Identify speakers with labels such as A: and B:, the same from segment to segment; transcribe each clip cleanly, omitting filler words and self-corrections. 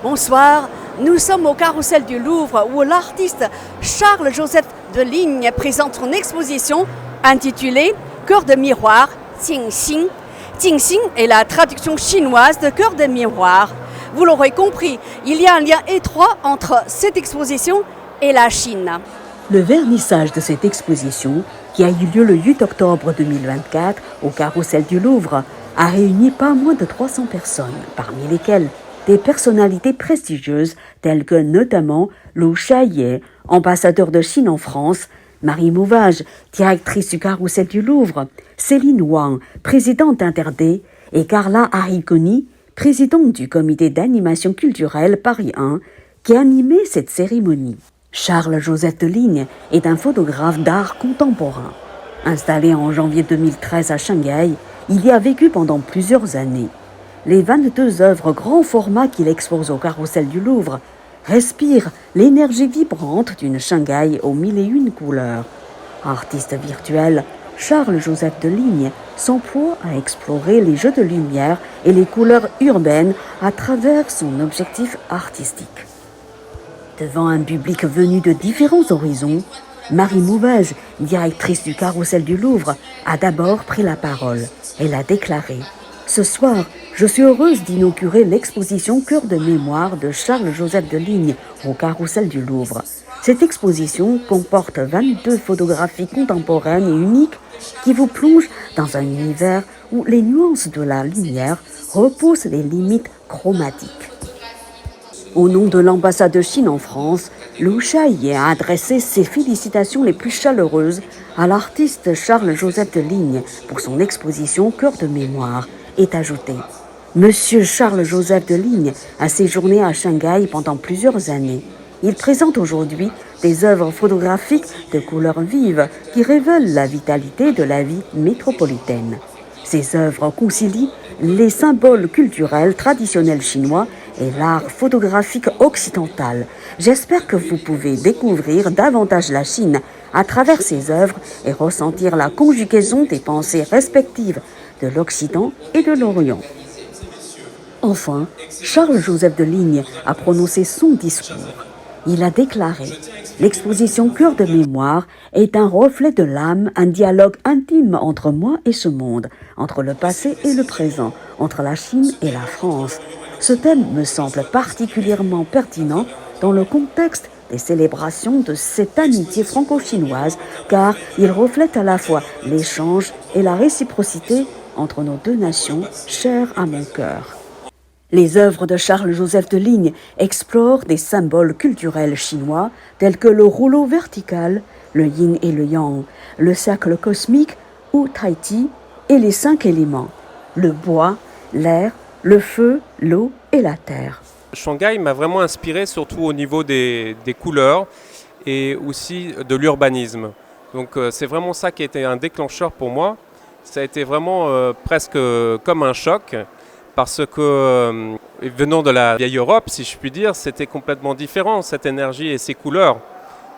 A: Bonsoir, nous sommes au Carrousel du Louvre où l'artiste Charles-Joseph Deligne présente son exposition intitulée Cœur de miroir, Jingxing. Jingxing est la traduction chinoise de cœur de miroir. Vous l'aurez compris, il y a un lien étroit entre cette exposition et la Chine.
B: Le vernissage de cette exposition, qui a eu lieu le 8 octobre 2024 au Carrousel du Louvre, a réuni pas moins de 300 personnes, parmi lesquelles des personnalités prestigieuses telles que notamment Lu Shaye, ambassadeur de Chine en France, Marie Mauvage, directrice du Carrousel du Louvre, Céline Wang, présidente d'Interdé, et Carla Arrigoni, présidente du comité d'animation culturelle Paris 1, qui animait cette cérémonie. Charles-Joseph Deligne est un photographe d'art contemporain. Installé en janvier 2013 à Shanghai, il y a vécu pendant plusieurs années. Les 22 œuvres grand format qu'il expose au Carrousel du Louvre respirent l'énergie vibrante d'une Shanghai aux mille et une couleurs. Artiste virtuel, Charles-Joseph Deligne s'emploie à explorer les jeux de lumière et les couleurs urbaines à travers son objectif artistique. Devant un public venu de différents horizons, Marie Mauvage, directrice du Carrousel du Louvre, a d'abord pris la parole. Elle a déclaré « Ce soir, je suis heureuse d'inaugurer l'exposition Cœur de mémoire de Charles-Joseph Deligne au Carrousel du Louvre. Cette exposition comporte 22 photographies contemporaines et uniques qui vous plongent dans un univers où les nuances de la lumière repoussent les limites chromatiques. » Au nom de l'ambassade de Chine en France, Lu Shaye a adressé ses félicitations les plus chaleureuses à l'artiste Charles-Joseph Deligne pour son exposition Cœur de mémoire et ajouté « Monsieur Charles-Joseph Deligne a séjourné à Shanghai pendant plusieurs années. Il présente aujourd'hui des œuvres photographiques de couleurs vives qui révèlent la vitalité de la vie métropolitaine. Ces œuvres concilient les symboles culturels traditionnels chinois et l'art photographique occidental. J'espère que vous pouvez découvrir davantage la Chine à travers ces œuvres et ressentir la conjugaison des pensées respectives de l'Occident et de l'Orient. » Enfin, Charles-Joseph Deligne a prononcé son discours. Il a déclaré « L'exposition Cœur de mémoire est un reflet de l'âme, un dialogue intime entre moi et ce monde, entre le passé et le présent, entre la Chine et la France. Ce thème me semble particulièrement pertinent dans le contexte des célébrations de cette amitié franco-chinoise, car il reflète à la fois l'échange et la réciprocité entre nos deux nations, chères à mon cœur. » Les œuvres de Charles-Joseph Deligne explorent des symboles culturels chinois tels que le rouleau vertical, le yin et le yang, le cercle cosmique ou tai chi et les 5 éléments, le bois, l'air, le feu, l'eau et la terre.
C: Shanghai m'a vraiment inspiré surtout au niveau des couleurs et aussi de l'urbanisme. Donc c'est vraiment ça qui a été un déclencheur pour moi. Ça a été vraiment presque comme un choc. Parce que venant de la vieille Europe, si je puis dire, c'était complètement différent, cette énergie et ces couleurs.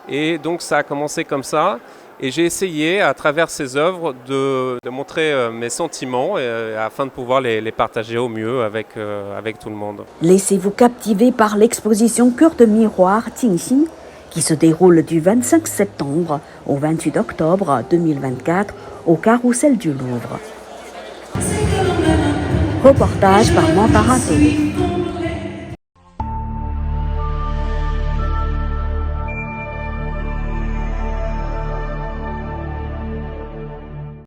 C: Et donc ça a commencé comme ça. Et j'ai essayé, à travers ces œuvres, de montrer mes sentiments afin de pouvoir les partager au mieux avec tout le monde.
B: Laissez-vous captiver par l'exposition Cœur de miroir Jingxing, qui se déroule du 25 septembre au 28 octobre 2024 au Carrousel du Louvre. Reportage par Mantara Télé.